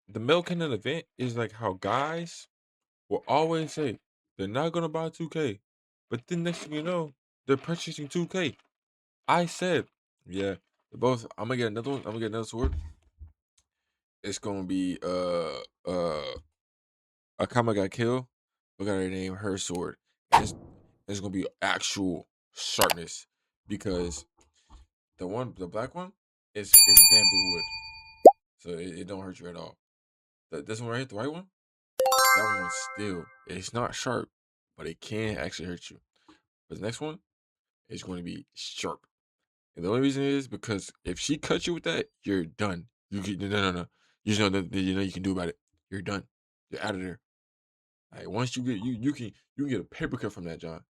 the male Cannon event is like how guys will always say they're not gonna buy 2K, but then next thing you know, they're purchasing 2K. I said, yeah, both. I'm gonna get another one. I'm gonna get another sword. It's gonna be Akama got killed. We gotta name her sword. And it's gonna be actual sharpness because the black one is bamboo wood, so it don't hurt you at all. This one right here, the white one, that one's still it's not sharp, but it can actually hurt you. But the next one is going to be sharp, and the only reason is because if she cuts you with that, you're done. You can no. You just know that you know you can do about it. You're done. You're out of there. Like once you get you can get a paper cut from that, John.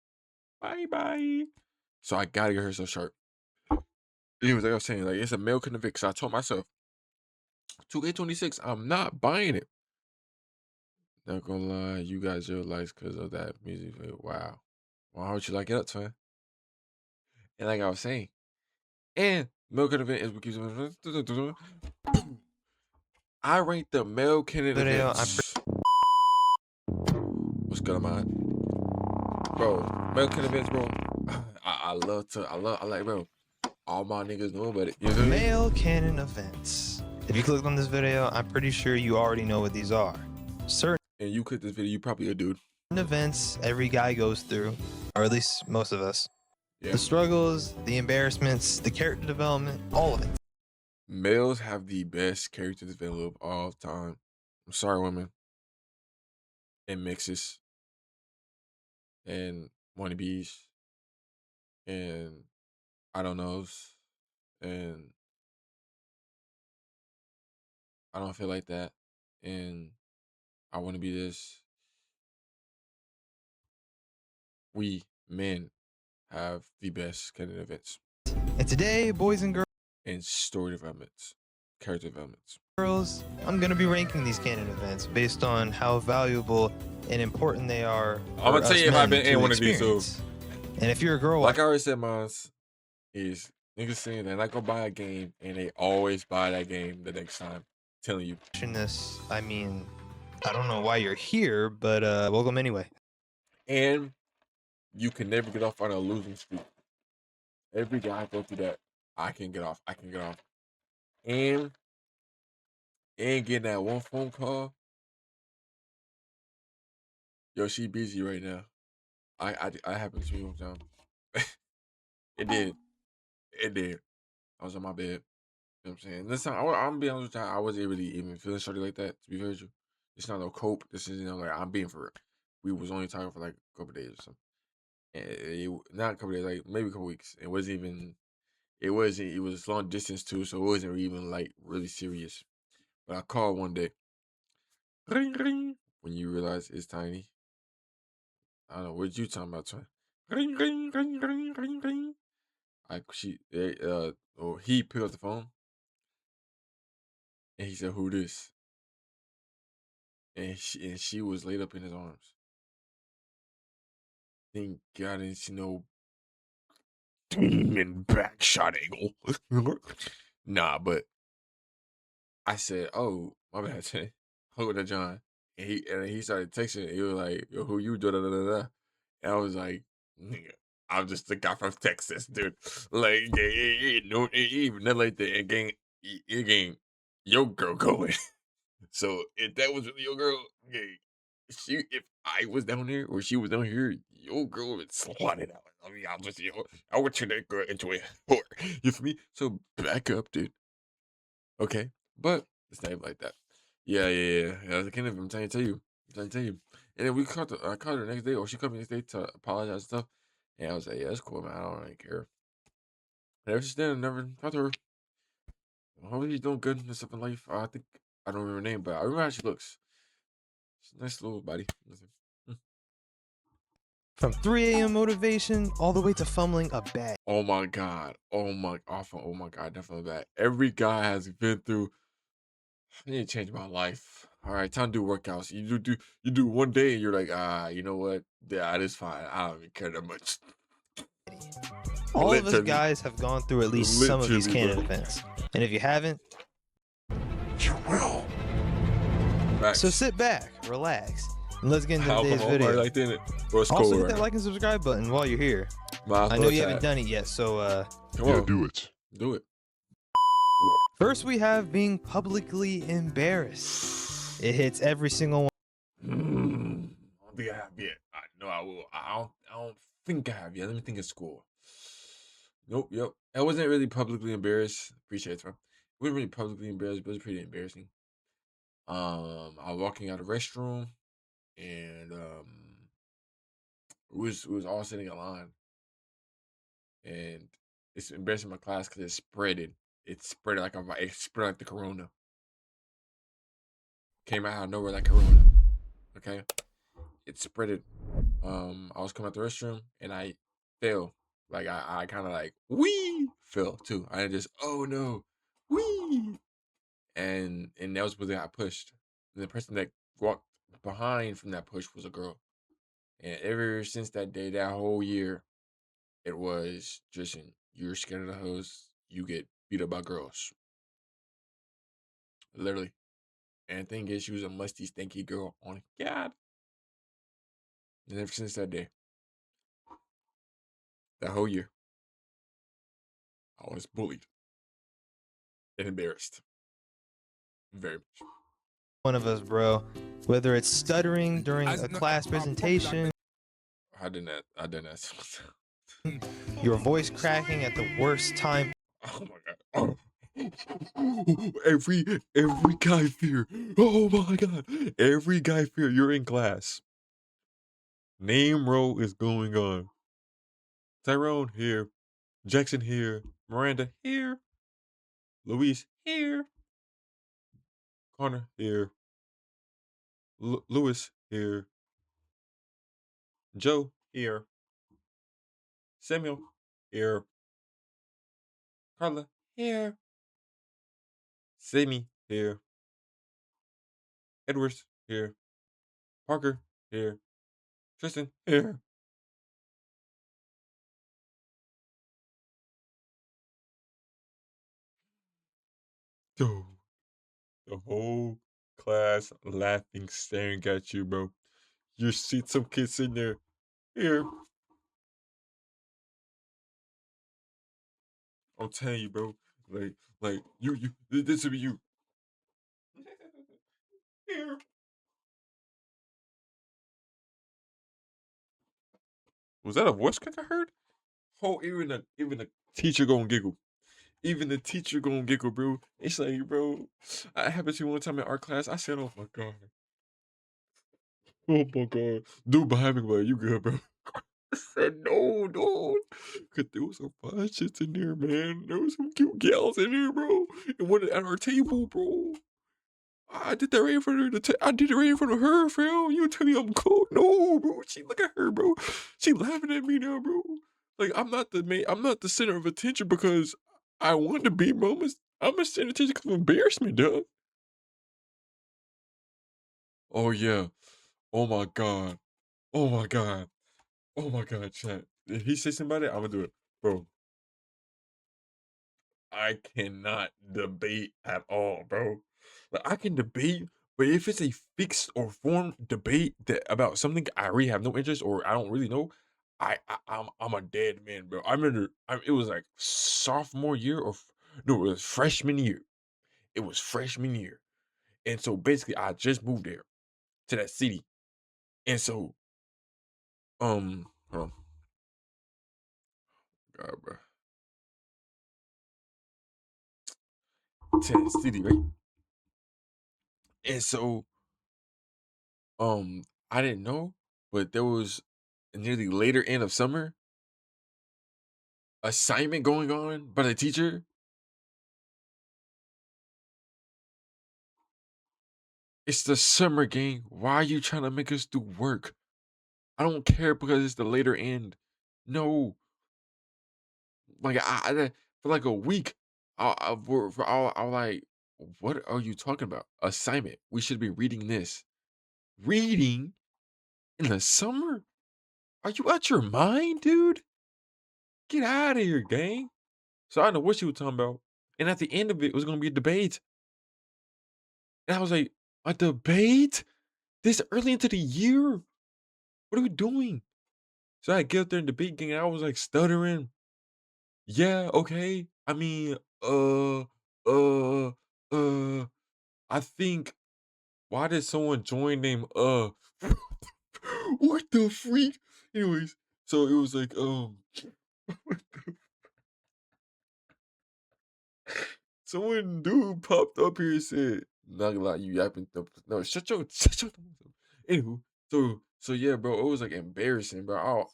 Bye bye. So I gotta get her so sharp. Anyways, like I was saying, like it's a male convict. So I told myself, 2K26, I'm not buying it. Not gonna lie, you guys your likes because of that music video. Wow. Why don't you like it up, twin? And like I was saying, and male event is what keeps I rank the male candidate Video, events. What's good, man? Bro, male candidate events, bro. I like, bro. All my niggas know about it. You know Male canon events. If you clicked on this video, I'm pretty sure you already know what these are. Certain And you click this video, you probably a dude. events every guy goes through, or at least most of us. Yeah. The struggles, the embarrassments, the character development, all of it. Males have the best character development of all time. I'm sorry, women. And mixes. And wannabes. And I don't knows. And I don't feel like that. And I want to be this. We men have the best canon events And today, boys and and story developments, character developments. girls, I'm gonna be ranking these canon events based on how valuable and important they are. I'm gonna tell you if I've been in one of these too. And if you're a girl, like I already said, mines is niggas saying they're not gonna buy a game and they always buy that game the next time. I'm telling you. watching this, I mean, I don't know why you're here, but welcome anyway. And you can never get off on a losing streak. Every guy go through that. I can get off. I can get off. And getting that one phone call. Yo, she busy right now. I happened to me one time. It did. It did. I was on my bed. You know what I'm saying? This time, I'm gonna be honest with you, I wasn't really even feeling shorty like that, to be fair with you. It's not no cope. This is, like, I'm being for real. We was only talking for like a couple days or something. And not a couple days, like maybe a couple weeks. It was long distance too, so it wasn't even like really serious. But I called one day. Ring ring. When you realize it's tiny. I don't know, what you talking about, twin? Ring ring ring ring ring ring. He picked up the phone and he said, "Who this?" And she was laid up in his arms. Thank God I didn't see no demon back shot angle. Nah, but I said, "Oh, my bad, Jay. Hold that, John." And he started texting. He was like, "Yo, who you?" Da da da da da. And I was like, "Nigga, I'm just the guy from Texas, dude. Like, no, even nothing like that. Again, your girl going." So if that was really your girl, if I was down there or she was down here, your girl would slot it out. I mean, I would turn that girl into a whore. You feel me? So back up, dude. Okay, but it's not even like that. Yeah. I can't even. I'm trying to tell you. I'm trying to tell you. And then I called her the next day, or she called me the next day to apologize and stuff. And I was like, "Yeah, that's cool, man. I don't really care." And ever since then, I never talked to her. Hopefully, she's doing good and stuff in life. I think I don't remember her name, but I remember how she looks. She's a nice little body. From 3 a.m. motivation all the way to fumbling a bag. Oh my god. Oh my awful. Oh my god, definitely that. Every guy has been through. I need to change my life. All right, time to do workouts. You do one day and you're like, you know what? Yeah, it is fine. I don't even care that much. All of us Literally. guys have gone through at least some of these Literally, canon bro. events. And if you haven't, You will. Facts. So sit back, relax, and let's get into I'll today's come on, video. like that. Bro, it's Also cold hit right that now. like and subscribe button while you're here. My I know you chat. haven't done it yet, so Come Yeah, on, do it. do it. first we have being publicly embarrassed. It hits every single one. I don't think I have yet. I know I will. I don't think I have yet. Let me think of school. Nope. Yep. I wasn't really publicly embarrassed. Appreciate it, bro. I wasn't really publicly embarrassed, but it was pretty embarrassing. I was walking out of the restroom, and we was all sitting in line, and it's embarrassing my class because it spread it. It spread it spread like the corona. Came out of nowhere like corona. Okay. It spread it. I was coming out the restroom and I fell. Like I kind of like wee fell too. I just oh no wee, and that was when I got pushed. And the person that walked behind from that push was a girl. And ever since that day, that whole year, it was Tristan, you're scared of the hoes, you get beat up by girls. Literally. And the thing is, she was a musty, stinky girl. On God. And ever since that day, that whole year, I was bullied and embarrassed. Very much. One of us, bro. Whether it's stuttering during a class presentation, I did that. your voice cracking at the worst time. Oh my god. Oh. Every guy fear. Oh my god. Every guy fear. You're in class. Name roll is going on. Tyrone here. Jackson here. Miranda here. Luis here. Connor here. Lewis here. Joe here. Samuel here. Carla here. Sammy here. Edwards here. Parker here. Tristan here. Yo, the whole class laughing, staring at you, bro. You see some kids in there. Here. I'm telling you, bro. Like you. This will be you. Here. Was that a voice crack I heard? Oh, even the teacher gonna giggle. Even the teacher gonna giggle, bro. It's like, bro, I happened to me one time in art class. I said, "Oh my god, oh my god, dude behind me, like, you good, bro?" I said, "No, dude," cause there was some fun shits in there, man. There was some cute gals in there, bro. And one at our table, bro. I did that right in front of I did it right in front of her, fam. You tell me I'm cool? No, bro. She look at her, bro. She laughing at me now, bro. Like I'm not the center of attention because I want to be, bro. I'm a center of attention because of embarrassment, dog. Oh yeah. Oh my god. Oh my god. Oh my god, chat. If he say something about it, I'm gonna do it, bro. I cannot debate at all, bro. Like I can debate, but if it's a fixed or formed debate that about something I really have no interest or I don't really know, I'm a dead man, bro. I remember it was like sophomore year no, it was freshman year. It was freshman year, and so basically I just moved there to that city, and so hold on, God, bro, to that city, right? And so I didn't know, but there was near the later end of summer assignment going on by the teacher. It's the summer gang. Why are you trying to make us do work? I don't care because it's the later end. No, like for like a week, I like, what are you talking about? Assignment. We should be reading this. Reading in the summer? Are you out your mind, dude? Get out of here, gang. So I know what she was talking about. And at the end of it was gonna be a debate. And I was like, A debate this early into the year? What are we doing? So I get up there and debate gang. I was like stuttering. Yeah, okay. I mean, uh, uh. I think. Why did someone join name what the freak? Anyways, so it was like someone dude popped up here and said, "Not gonna lie, you yapping." No, shut your. Anywho, so yeah, bro, it was like embarrassing, bro.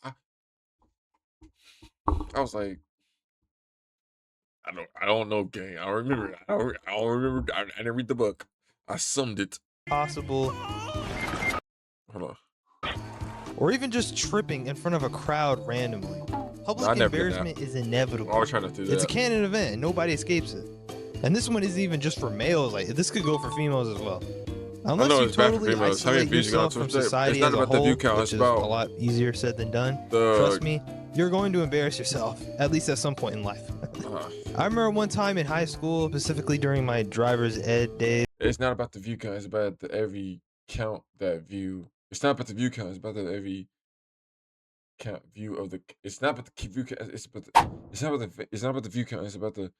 I was like, I don't know, gang. I don't remember. I don't remember. I didn't read the book. I summed it. Possible, Hold on. or even just tripping in front of a crowd randomly. No, Public I never did that. embarrassment is I inevitable. always try not to do It's a that. canon event and nobody escapes it. And this one isn't even just for males. Like this could go for females as well. Unless know you it's bad for totally females. How many isolate views you got yourself on from Twitch? It's society not as a about the view whole, count, which it's is a about lot easier said than done. the Trust me, you're going to embarrass yourself, at least at some point in life. I remember one time in high school, specifically during my driver's ed days. it's not about the view count, it's about the every count that view. It's not about the view count, it's about the every count view of the it's not about the view count, it's not about the it's not about the view count, it's about the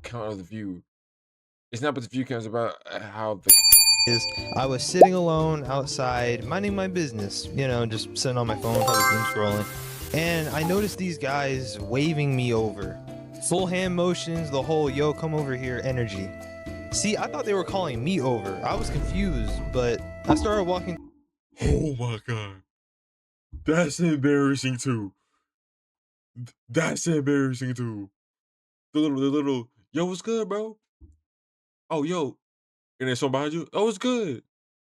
count of the view. It's not about the view count, it's about how the I was sitting alone outside, minding my business, you know, just sitting on my phone, probably doom scrolling. And I noticed these guys waving me over. Full hand motions, the whole yo, come over here energy. See, I thought they were calling me over. I was confused, but I started walking. Oh my god. That's embarrassing too. That's embarrassing too. The little yo, what's good, bro? Oh yo. And then someone behind you, oh, it's good.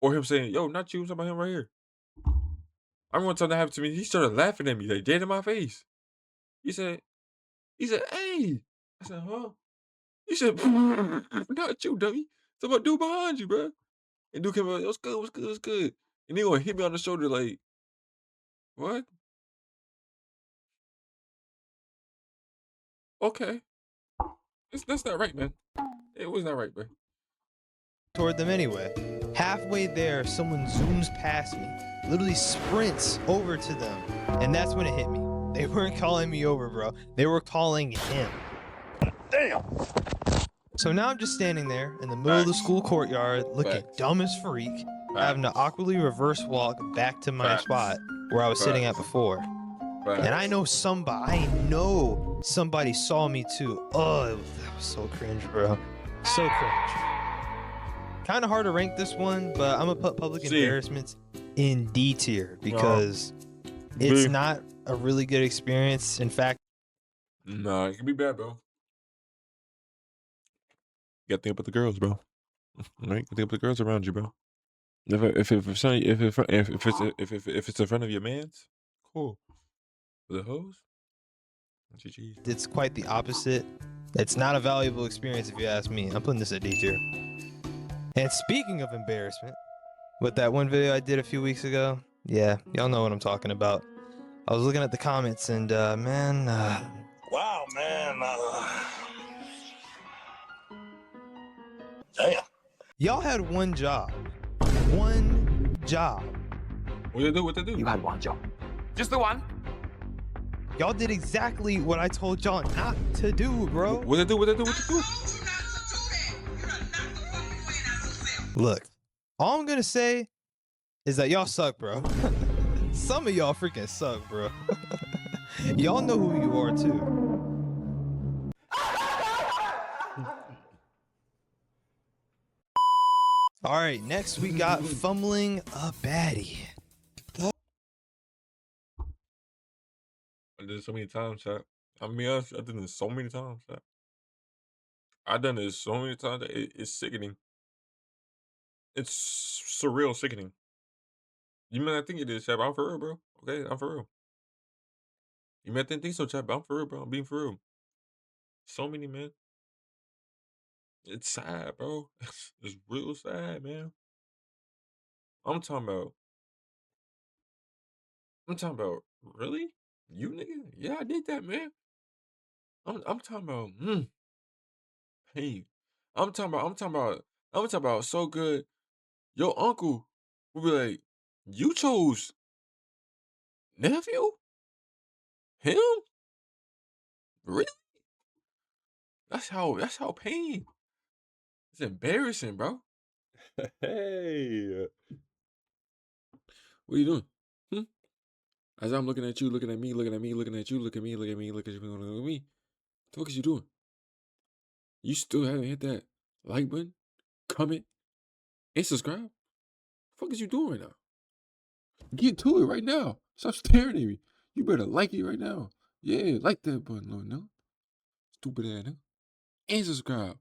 Or him saying, yo, not you, I'm talking about him right here. I remember one time that happened to me. He started laughing at me, like dead in my face. He said, hey. I said, huh? He said, not you, dummy. It's about dude behind you, bro. And dude came out, what's good, what's good, what's good? And he gonna hit me on the shoulder like, what? Okay. That's not right, man. It was not right, man. Toward them anyway. Halfway there, someone zooms past me, literally sprints over to them, and that's when it hit me. They weren't calling me over, bro. They were calling him. Damn. So now I'm just standing there in the middle of the Facts. school courtyard, looking Facts. dumb as freak, having to awkwardly reverse walk back to my Facts. spot where I was sitting at before. Facts. And I know somebody saw me too. Oh, that was so cringe, bro. So cringe. Kind of hard to rank this one, but I'm gonna put public See. embarrassments in D tier because it's B. not a really good experience. In fact, Nah, it can be bad, bro. You gotta think about the girls, bro. Right? Think about the girls around you, bro. If it's in front of your man's, cool. For the hoes, GG. it's quite the opposite. It's not a valuable experience if you ask me. I'm putting this at D tier. And speaking of embarrassment, with that one video I did a few weeks ago, yeah, y'all know what I'm talking about. I was looking at the comments and man, Wow, man. Damn. y'all had one job. One job. What they do? What they do? You had one job. Just the one. Y'all did exactly what I told y'all not to do, bro. What they do? What they do? What they do? Look, all I'm gonna say is that y'all suck, bro. Some of y'all freaking suck, bro. Y'all know who you are too. All right, next we got fumbling a baddie. I did it so many times, chat. I'm be honest, I did it so many times, chat. I done it so many times that it's sickening. It's surreal sickening. You may not think it is, chat, but I'm for real, bro. Okay, I'm for real. You may not think so, chat, but I'm for real, bro. I'm being for real. So many, man. It's sad, bro. It's real sad, man. I'm talking about, really? You nigga? Yeah, I did that, man. I'm talking about, hey. I'm talking about so good. your uncle will be like, you chose nephew? Him? Really? That's how pain. It's embarrassing, bro. Hey. What are you doing? Hmm? As I'm looking at you, looking at me, looking at me, looking at you, look at me, look at me, look at you, look at me. What the fuck is you doing? You still haven't hit that like button, comment, and subscribe? What the fuck is you doing right now? Get to it right now. Stop staring at me. You better like it right now. Yeah, like that button, Lord, no. Stupid ass nigga. And subscribe.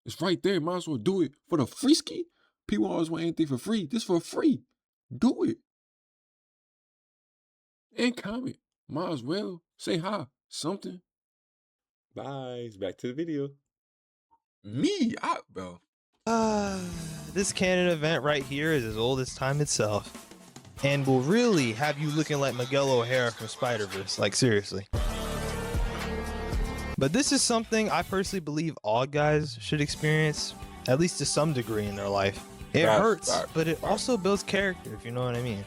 It's right there. Might as well do it for the free ski. People always want anything for free. This for free. Do it. And comment. Might as well say hi. Something. Bye. Back to the video. Me? Bro. This canon event right here is as old as time itself, and will really have you looking like Miguel O'Hara from Spider-Verse. Like, seriously. But this is something I personally believe all guys should experience, at least to some degree in their life. It hurts, but it also builds character, if you know what I mean.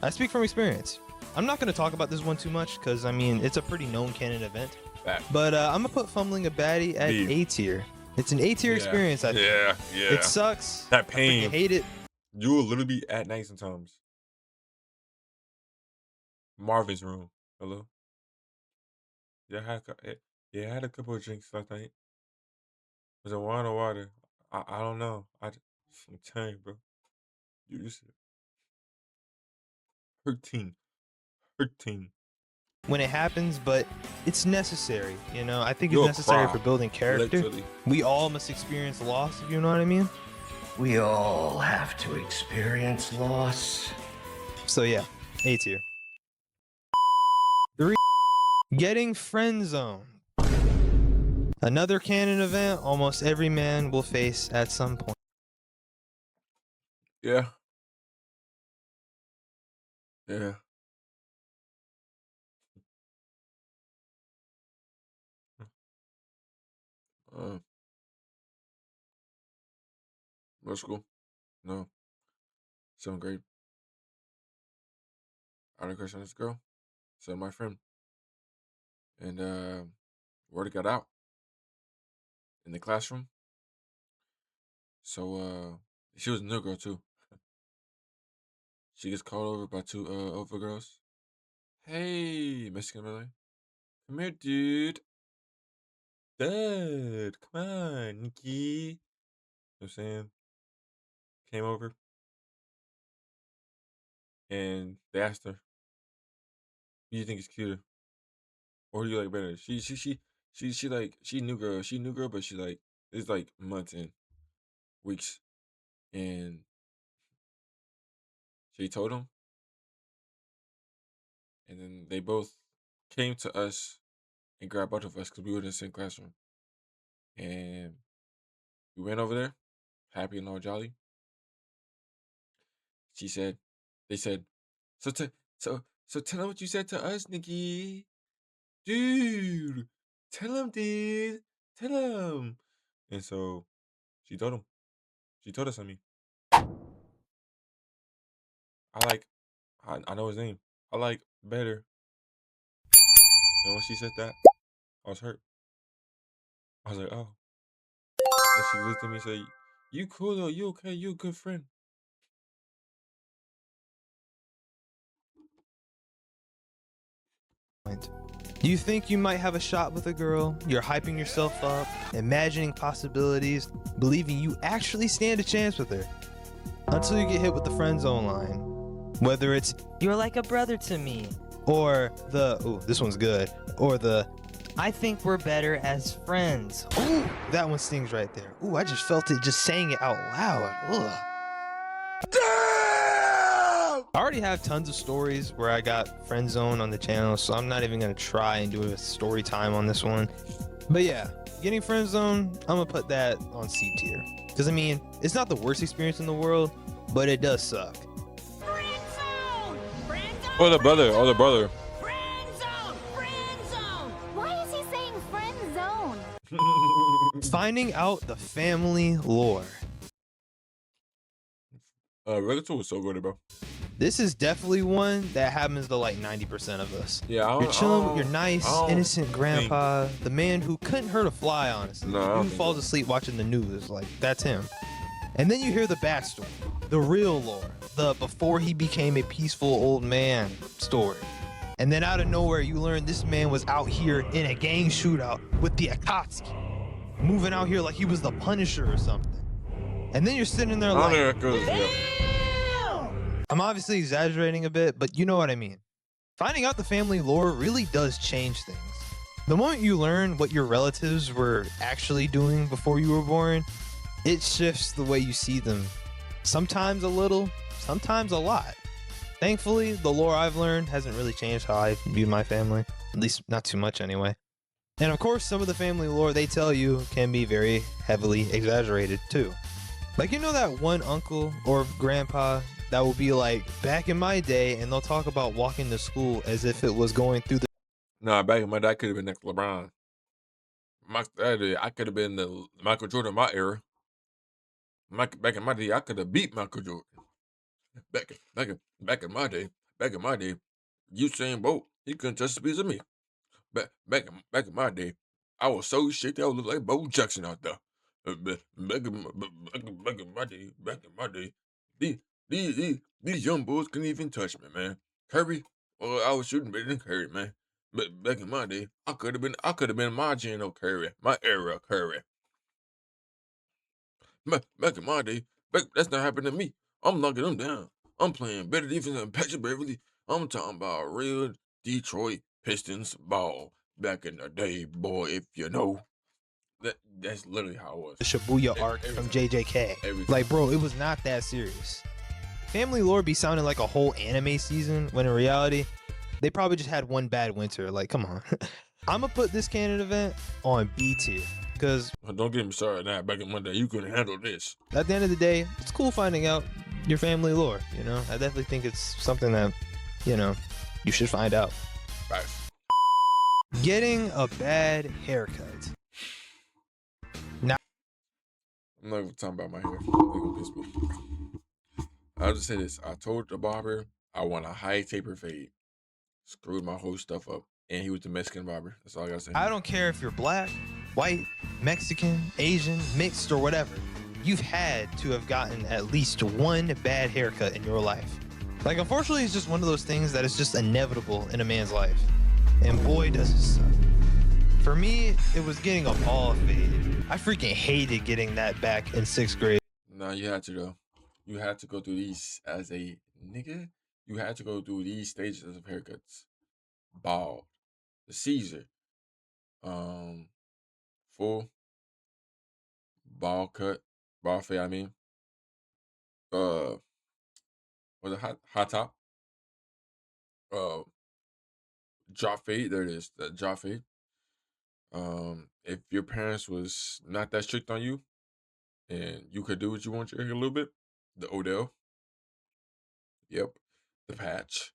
I speak from experience. I'm not going to talk about this one too much because, I mean, it's a pretty known canon event. But I'm going to put Fumbling a Baddie at A tier. It's an A tier experience, I think. Yeah. It sucks. That pain. I hate it. You will literally be at night sometimes. Marvin's room. Hello? Yeah, I had a couple of drinks last night. Was it wine or water? I don't know. I'm telling you, bro. You just hurting. When it happens, but it's necessary, you know. I think it's You'll necessary cry, for building character. literally. We all must experience loss, if you know what I mean. We all have to experience loss. So yeah, A tier. 3. Getting friend zoned. Another canon event almost every man will face at some point. Yeah. Middle school? No. 7th grade. I had a crush on this girl. So did my friend. And word got out in the classroom. So she was a new girl too. She gets called over by 2 over girls. Hey, Mexican brother. Come here, dude. Dad, come on, Nikki. You know what I'm saying? Came over. And they asked her, who do you think is cuter? Or who do you like better? She new girl, but she like, it's like months and weeks. And she told him. And then they both came to us and grabbed both of us because we were in the same classroom. And we went over there, happy and all jolly. They said, so tell him what you said to us, Nikki. Dude, tell him, dude. Tell him. And so she told him. She told us, I mean. I know his name. I like better. And when she said that, I was hurt. I was like, oh. And she looked at me and said, you cool though, you okay, you a good friend. You think you might have a shot with a girl, you're hyping yourself up, imagining possibilities, believing you actually stand a chance with her. Until you get hit with the friend zone line. Whether it's, you're like a brother to me, or the, ooh, this one's good, or the, I think we're better as friends. Ooh, that one stings right there. Ooh, I just felt it just saying it out loud. Ugh. I already have tons of stories where I got friend zoned on the channel, so I'm not even gonna try and do a story time on this one. But yeah, getting friend zoned, I'm gonna put that on C tier. Because I mean, it's not the worst experience in the world, but it does suck. Friend zone! Friend zone! Oh, the brother. Friend zone! Friend zone! Why is he saying friend zone? Finding out the family lore. Relative was so good, bro. This is definitely one that happens to like 90% of us. Yeah, You're chilling with your nice, innocent grandpa, think- the man who couldn't hurt a fly, honestly. No, I don't Who think falls so. asleep watching the news, like that's him. And then you hear the backstory, the real lore, the before he became a peaceful old man story. And then out of nowhere, you learn this man was out here in a gang shootout with the Akatsuki, moving out here like he was the Punisher or something. And then you're sitting there I don't like, think that goes. Yeah. I'm obviously exaggerating a bit, but you know what I mean. Finding out the family lore really does change things. The moment you learn what your relatives were actually doing before you were born, it shifts the way you see them. Sometimes a little, sometimes a lot. Thankfully, the lore I've learned hasn't really changed how I view my family, at least not too much anyway. And of course, some of the family lore they tell you can be very heavily exaggerated too. Like, you know that one uncle or grandpa that will be like, back in my day, and they'll talk about walking to school as if it was going through the Nah, back in my day, I could have been next LeBron. I could have been the Michael Jordan of my era. Back in my day, I could have beat Michael Jordan. Back in my day, Usain Bolt, he couldn't touch a piece of me. Back in my day, I was so shit I would look like Bo Jackson out there. Back in my day, these young boys couldn't even touch me, man. Curry, well, I was shooting better than Curry, man. But back in my day, I could have been my Geno Curry, my era Curry. Back in my day, that's not happening to me. I'm knocking them down. I'm playing better defense than Patrick Beverly. I'm talking about real Detroit Pistons ball back in the day, boy. If you know, that's literally how it was. Shibuya arc from JJK. Everything. Like, bro, it was not that serious. Family lore be sounding like a whole anime season, when in reality, they probably just had one bad winter. Like, come on. I'm gonna put this canon event on B tier, because Don't get me started now. Back in my day, you couldn't handle this. at the end of the day, it's cool finding out your family lore, you know? I definitely think it's something that, you know, you should find out. Right. Getting a bad haircut. I'm not even talking about my hair. They gonna piss me. I'll just say this. I told the barber I want a high taper fade. Screwed my whole stuff up. And he was the Mexican barber. That's all I gotta say. I don't care if you're black, white, Mexican, Asian, mixed, or whatever. You've had to have gotten at least one bad haircut in your life. Like, unfortunately, it's just one of those things that is just inevitable in a man's life. And boy, does it suck. For me, it was getting a ball fade. I freaking hated getting that back in 6th grade. No, you had to though. You had to go through these as a nigga. You had to go through these stages of haircuts. Bald, the Caesar, full, bald cut, bald fade. I mean, was it hot top? Drop fade. There it is. That drop fade. If your parents was not that strict on you, and you could do what you want your hair a little bit, the Odell. Yep. The patch.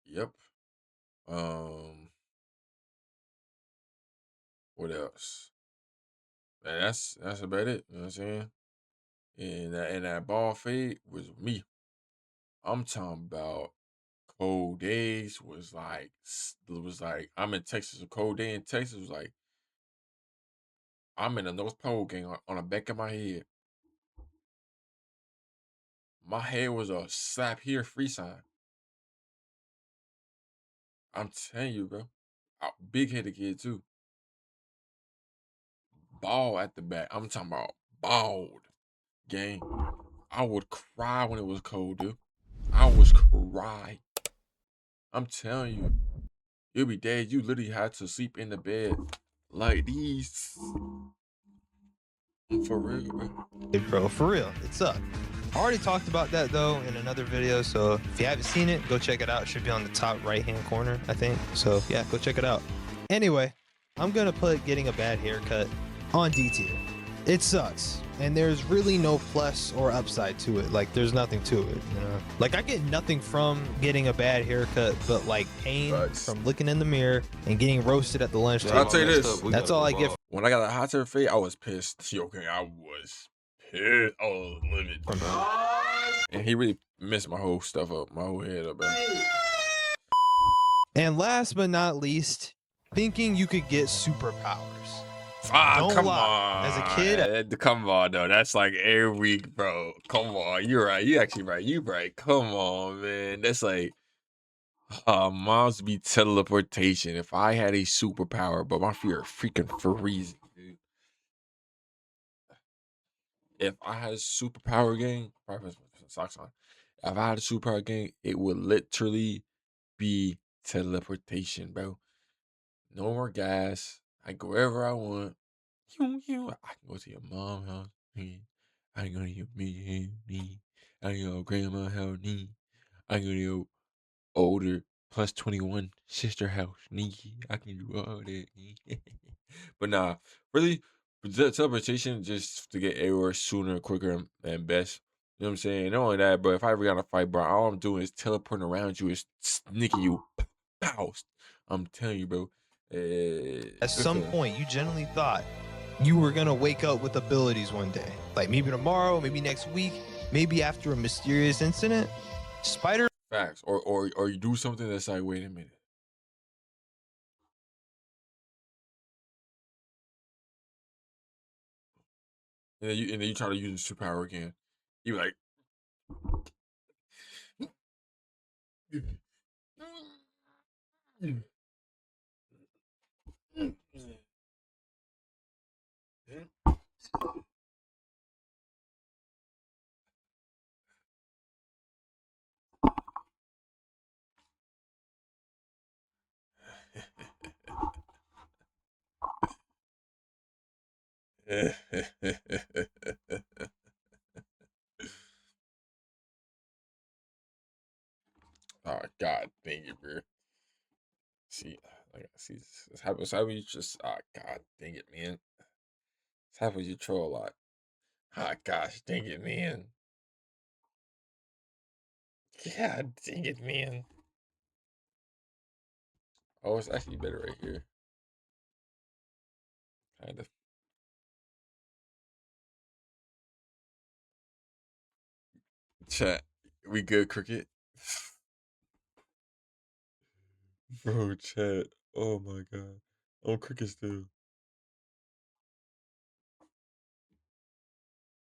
Yep. What else? And that's about it. You know what I'm saying? And that ball fade was me. I'm talking about cold days was like I'm in Texas. A cold day in Texas was like I'm in the North Pole gang on the back of my head. My head was a slap here free sign. I'm telling you, bro. Big headed kid too. Bald at the back. I'm talking about bald. Gang. I would cry when it was cold, dude. I was cry. I'm telling you. You'll be dead. You literally had to sleep in the bed like these. For real, bro. Hey, bro, for real, it sucked. I already talked about that though in another video, so if you haven't seen it, go check it out. It should be on the top right-hand corner, I think. So yeah, go check it out. Anyway, I'm gonna put getting a bad haircut on D tier. It sucks, and there's really no plus or upside to it. Like, there's nothing to it, you know? Like, I get nothing from getting a bad haircut, but like pain Facts. from looking in the mirror and getting roasted at the lunch I'll table. tell you this. That's all I get. When I got a hot tub fade, I was pissed. Okay, I was pissed. I was livid. And he really messed my whole stuff up, my whole head up, bro. And last but not least, thinking you could get superpowers. Don't Come lie. on. As a kid, Come on, though. That's like every week, bro. Come on. You're right. You actually right. You right. Come on, man. That's like mom's be teleportation. If I had a superpower, but my feet are freaking freezing, dude. If I had a superpower game, probably put some socks on. If I had a superpower game, it would literally be teleportation, bro. No more gas. I go wherever I want. I can go to your mom's house. I can go to your me. I can go to grandma's house. I can go to your older plus 21 sister house. I can do all that. But nah, really, teleportation just to get everywhere sooner, quicker, and best. You know what I'm saying? Not only that, but if I ever got in a fight, bro, all I'm doing is teleporting around you, is sneaking you. Pow! I'm telling you, bro. at some point, you genuinely thought you were gonna wake up with abilities one day, like maybe tomorrow, maybe next week, maybe after a mysterious incident. Spider. Facts. Or you do something that's like, wait a minute. And then you try to use the superpower again. You like oh God, dang it, bro. See, this happens. How you just, God, dang it, man. This happens. You troll a lot. Gosh, dang it, man. God, dang it, man. Oh, it's actually better right here. Kind of. Chat, we good, Cricket? Bro, chat. Oh my God. I'm Cricket still.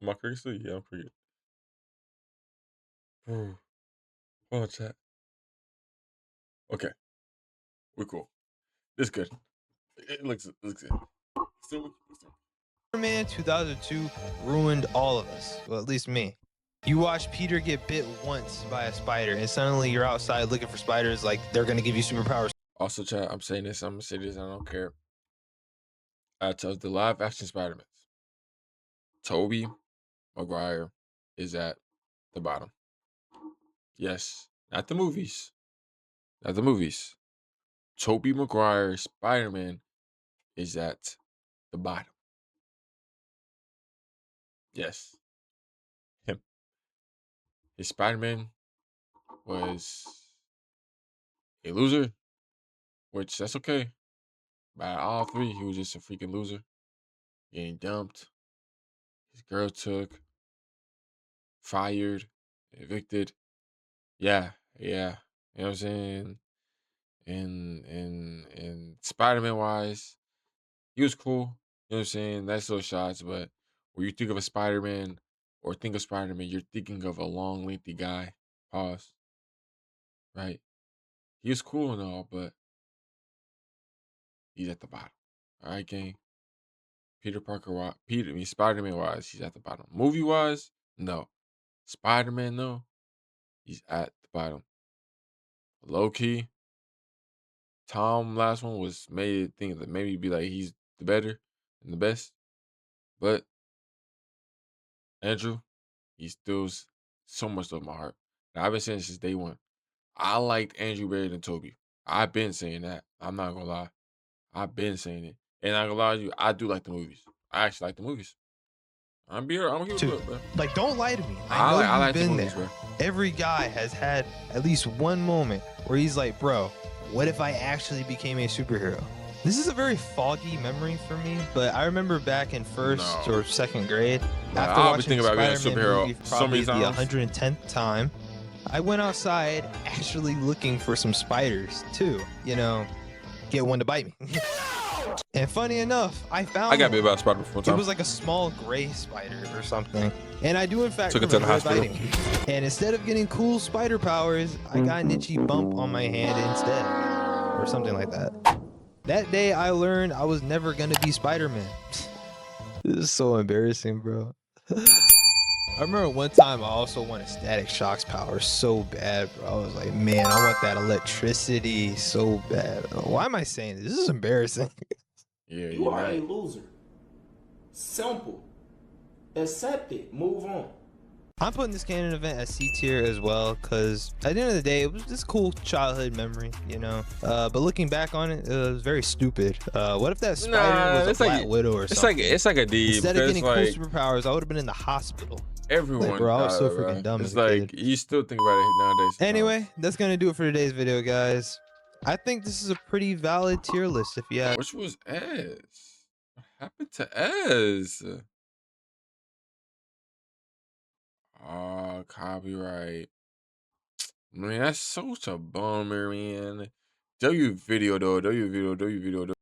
Am I Cricket still? Yeah, I'm Cricket. Bro. Oh, chat. Okay. We're cool. It's good. It looks good. Still. Man 2002 ruined all of us. Well, at least me. You watch Peter get bit once by a spider, and suddenly you're outside looking for spiders like they're gonna give you superpowers. Also, chat, I'm saying this. I'm gonna say this. I don't care. I tell the live action Spider-Man. Tobey Maguire is at the bottom. Yes, not the movies. Not the movies. Tobey Maguire Spider-Man is at the bottom. Yes. Him. His Spider-Man was a loser, which that's okay. By all three, he was just a freaking loser. Getting dumped. His girl took. Fired. Evicted. Yeah. You know what I'm saying? And Spider-Man wise, he was cool. You know what I'm saying? Nice little shots, but when you think of a Spider-Man or think of Spider-Man, you're thinking of a long, lengthy guy. Pause. Right? He was cool and all, but he's at the bottom. All right, gang. Spider-Man wise, he's at the bottom. Movie wise, no. Spider-Man, though, he's at the bottom. Low key, Tom last one was made think that maybe be like he's the better and the best. But Andrew, he still so much of my heart. Now, I've been saying since day one. I liked Andrew better than Tobey. I've been saying that. I'm not gonna lie. I've been saying it. And I'm gonna lie to you, I do like the movies. I actually like the movies. I'm here with it, bro. Like, don't lie to me. I know I you've like the been movies, there. bro. Every guy has had at least one moment where he's like, bro, what if I actually became a superhero? This is a very foggy memory for me, but I remember back in first No. or second grade, Nah, after I'll be watching thinking the about being a Spider-Man superhero movie so probably many the times. 110th time, I went outside actually looking for some spiders too, you know, get one to bite me. And funny enough, I found I got bit one. by a spider before It time. was like a small gray spider or something. And I do in fact Took it to the remember it hospital. biting me. And instead of getting cool spider powers, I got an itchy bump on my hand instead. Or something like that. That day I learned I was never gonna be Spider-Man. This is so embarrassing, bro. I remember one time I also wanted Static Shock's power so bad, bro. I was like, man, I want that electricity so bad. Why am I saying this? This is embarrassing. Yeah, You you're are a right. loser. Simple. Accept it. Move on. I'm putting this canon event as C tier as well, because at the end of the day, it was just cool childhood memory, you know. But looking back on it, it was very stupid. What if that spider Nah, was it's a like- Black Widow or It's something? like a D. Instead of because, getting like, cool superpowers, I would have been in the hospital. everyone, bro, I was so died, freaking bro. dumb It's as a like kid. you still think about it nowadays. sometimes. Anyway, that's gonna do it for today's video, guys. I think this is a pretty valid tier list if you ask. Which was Ez? What happened to Ez? Copyright. Man, that's such a bummer, man. W video though.